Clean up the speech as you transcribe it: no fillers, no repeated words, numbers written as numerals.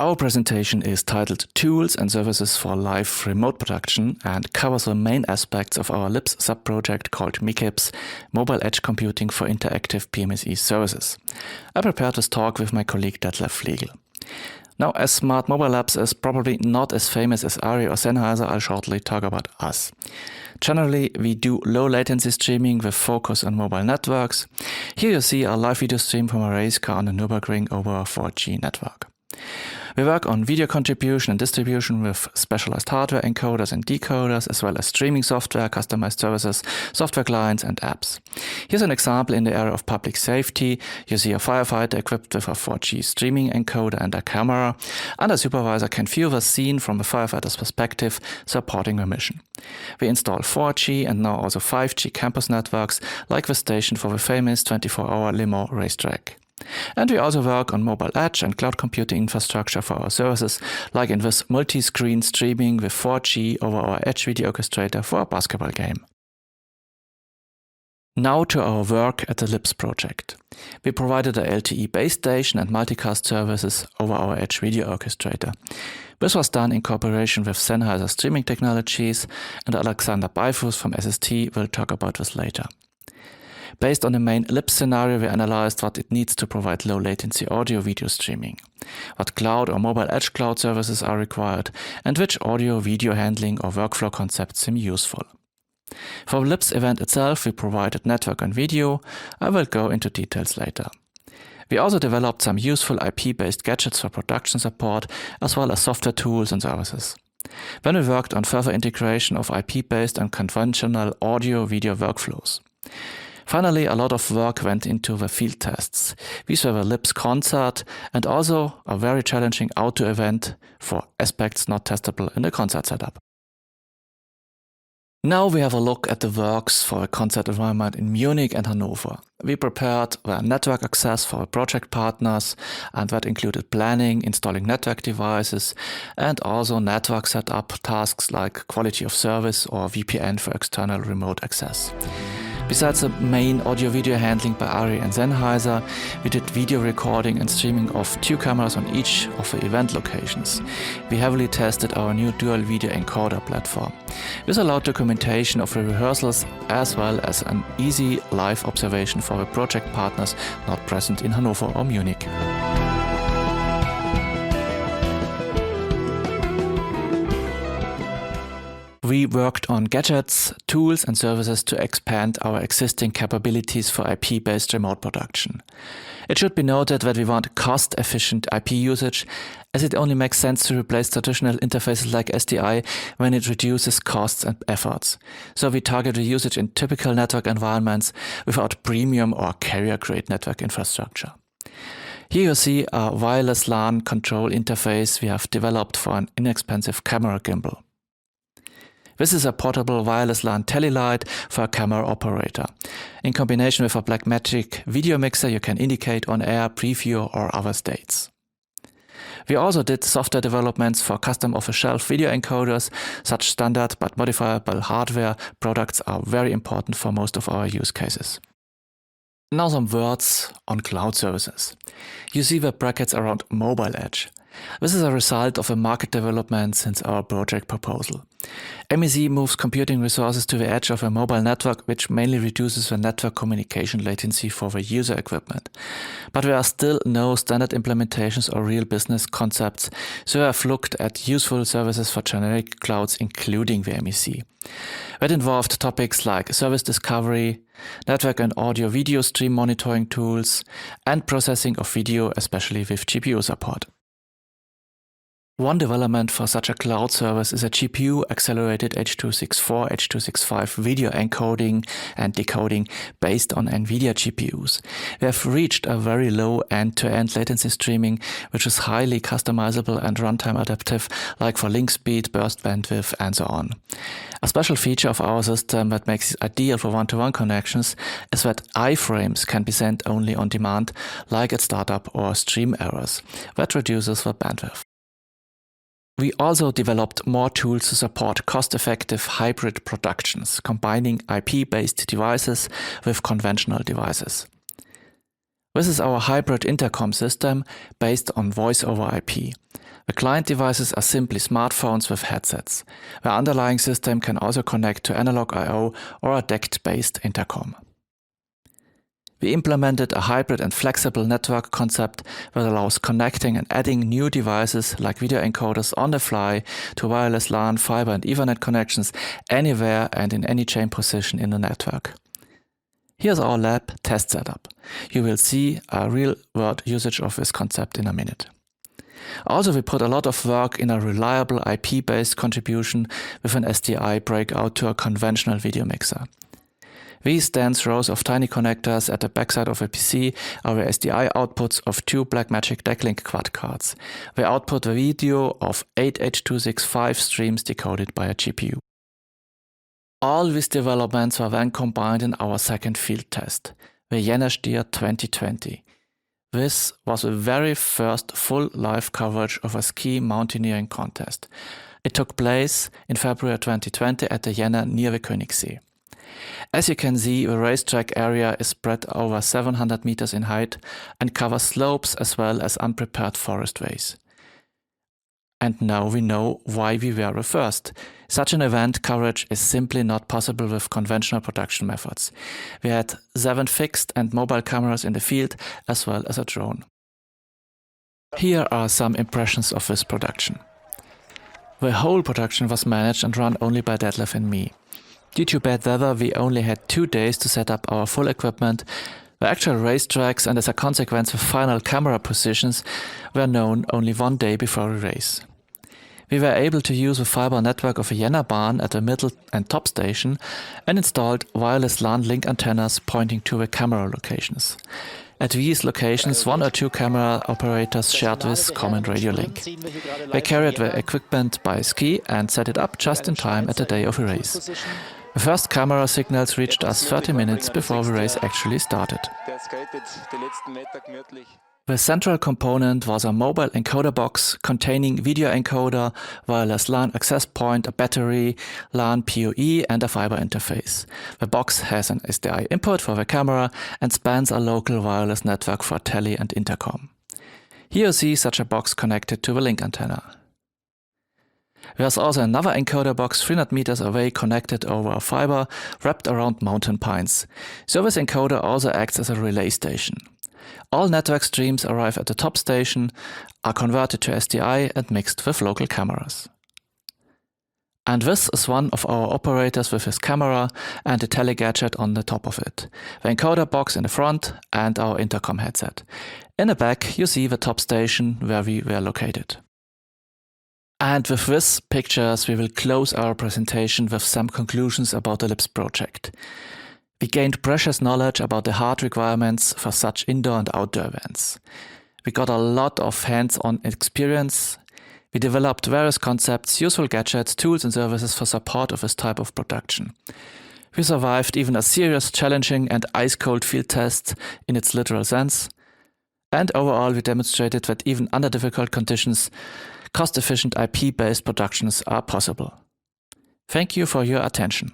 Our presentation is titled Tools and Services for Live Remote Production and covers the main aspects of our LIPS sub-project called MICIPS, Mobile Edge Computing for Interactive PMSE Services. I prepared this talk with my colleague Detlef Flegel. Now, as Smart Mobile Labs is probably not as famous as ARRI or Sennheiser, I'll shortly talk about us. Generally, we do low latency streaming with focus on mobile networks. Here you see a live video stream from a race car on the Nürburgring over a 4G network. We work on video contribution and distribution with specialized hardware encoders and decoders, as well as streaming software, customized services, software clients and apps. Here's an example in the area of public safety. You see a firefighter equipped with a 4G streaming encoder and a camera, and a supervisor can view the scene from the firefighter's perspective, supporting the mission. We install 4G and now also 5G campus networks, like the station for the famous 24-hour Le Mans racetrack. And we also work on mobile edge and cloud computing infrastructure for our services, like in this multi-screen streaming with 4G over our Edge video orchestrator for a basketball game. Now to our work at the LIPS project. We provided a LTE base station and multicast services over our Edge video orchestrator. This was done in cooperation with Sennheiser Streaming Technologies, and Alexander Beifus from SST will talk about this later. Based on the main LIPS scenario, we analyzed what it needs to provide low latency audio-video streaming, what cloud or mobile edge cloud services are required, and which audio-video handling or workflow concepts seem useful. For the LIPS event itself, we provided network and video. I will go into details later. We also developed some useful IP-based gadgets for production support, as well as software tools and services. Then we worked on further integration of IP-based and conventional audio-video workflows. Finally, a lot of work went into the field tests. These were the LIPS concert and also a very challenging outdoor event for aspects not testable in the concert setup. Now we have a look at the works for a concert environment in Munich and Hanover. We prepared the network access for the project partners, and that included planning, installing network devices, and also network setup tasks like quality of service or VPN for external remote access. Besides the main audio-video handling by ARRI and Sennheiser, we did video recording and streaming of 2 cameras on each of the event locations. We heavily tested our new dual video encoder platform. This allowed documentation of the rehearsals as well as an easy live observation for the project partners not present in Hanover or Munich. We worked on gadgets, tools and services to expand our existing capabilities for IP-based remote production. It should be noted that we want cost-efficient IP usage, as it only makes sense to replace traditional interfaces like SDI when it reduces costs and efforts. So we target the usage in typical network environments without premium or carrier-grade network infrastructure. Here you see a wireless LAN control interface we have developed for an inexpensive camera gimbal. This is a portable wireless LAN telelight for a camera operator. In combination with a Blackmagic video mixer, you can indicate on-air, preview or other states. We also did software developments for custom off-the-shelf video encoders. Such standard but modifiable hardware products are very important for most of our use cases. Now some words on cloud services. You see the brackets around mobile edge. This is a result of a market development since our project proposal. MEC moves computing resources to the edge of a mobile network, which mainly reduces the network communication latency for the user equipment. But there are still no standard implementations or real business concepts, so I have looked at useful services for generic clouds, including the MEC. That involved topics like service discovery, network and audio-video stream monitoring tools, and processing of video, especially with GPU support. One development for such a cloud service is a GPU-accelerated H.264, H.265 video encoding and decoding based on NVIDIA GPUs. We have reached a very low end-to-end latency streaming, which is highly customizable and runtime adaptive, like for link speed, burst bandwidth, and so on. A special feature of our system that makes it ideal for one-to-one connections is that iframes can be sent only on demand, like at startup or stream errors. That reduces the bandwidth. We also developed more tools to support cost-effective hybrid productions, combining IP-based devices with conventional devices. This is our hybrid intercom system based on voice over IP. The client devices are simply smartphones with headsets. The underlying system can also connect to analog I/O or a DECT-based intercom. We implemented a hybrid and flexible network concept that allows connecting and adding new devices like video encoders on the fly to wireless LAN, fiber and Ethernet connections anywhere and in any chain position in the network. Here's our lab test setup. You will see a real-world usage of this concept in a minute. Also, we put a lot of work in a reliable IP-based contribution with an SDI breakout to a conventional video mixer. These stands rows of tiny connectors at the backside of a PC are the SDI outputs of two Blackmagic Decklink quad cards. They output the video of 8 H.265 streams decoded by a GPU. All these developments were then combined in our second field test, the Jänner Stier 2020. This was the very first full live coverage of a ski mountaineering contest. It took place in February 2020 at the Jänner near the Königssee. As you can see, the racetrack area is spread over 700 meters in height and covers slopes as well as unprepared forest ways. And now we know why we were the first. Such an event coverage is simply not possible with conventional production methods. We had 7 fixed and mobile cameras in the field as well as a drone. Here are some impressions of this production. The whole production was managed and run only by Detlef and me. Due to bad weather, we only had 2 days to set up our full equipment. The actual racetracks and as a consequence the final camera positions were known only 1 day before the race. We were able to use the fiber network of a Jänner Bahn at the middle and top station and installed wireless LAN link antennas pointing to the camera locations. At these locations, 1 or 2 camera operators shared this common radio link. They carried the equipment by ski and set it up just in time at the day of the race. The first camera signals reached us 30 minutes before the race actually started. The central component was a mobile encoder box containing video encoder, wireless LAN access point, a battery, LAN PoE and a fiber interface. The box has an SDI input for the camera and spans a local wireless network for tele and intercom. Here you see such a box connected to the link antenna. There's also another encoder box 300 meters away connected over a fiber wrapped around mountain pines. So this encoder also acts as a relay station. All network streams arrive at the top station, are converted to SDI and mixed with local cameras. And this is one of our operators with his camera and the tele gadget on the top of it, the encoder box in the front and our intercom headset. In the back you see the top station where we were located. And with these pictures we will close our presentation with some conclusions about the LIPS project. We gained precious knowledge about the hard requirements for such indoor and outdoor events. We got a lot of hands-on experience. We developed various concepts, useful gadgets, tools and services for support of this type of production. We survived even a serious, challenging and ice-cold field test in its literal sense. And overall we demonstrated that even under difficult conditions, cost-efficient IP-based productions are possible. Thank you for your attention.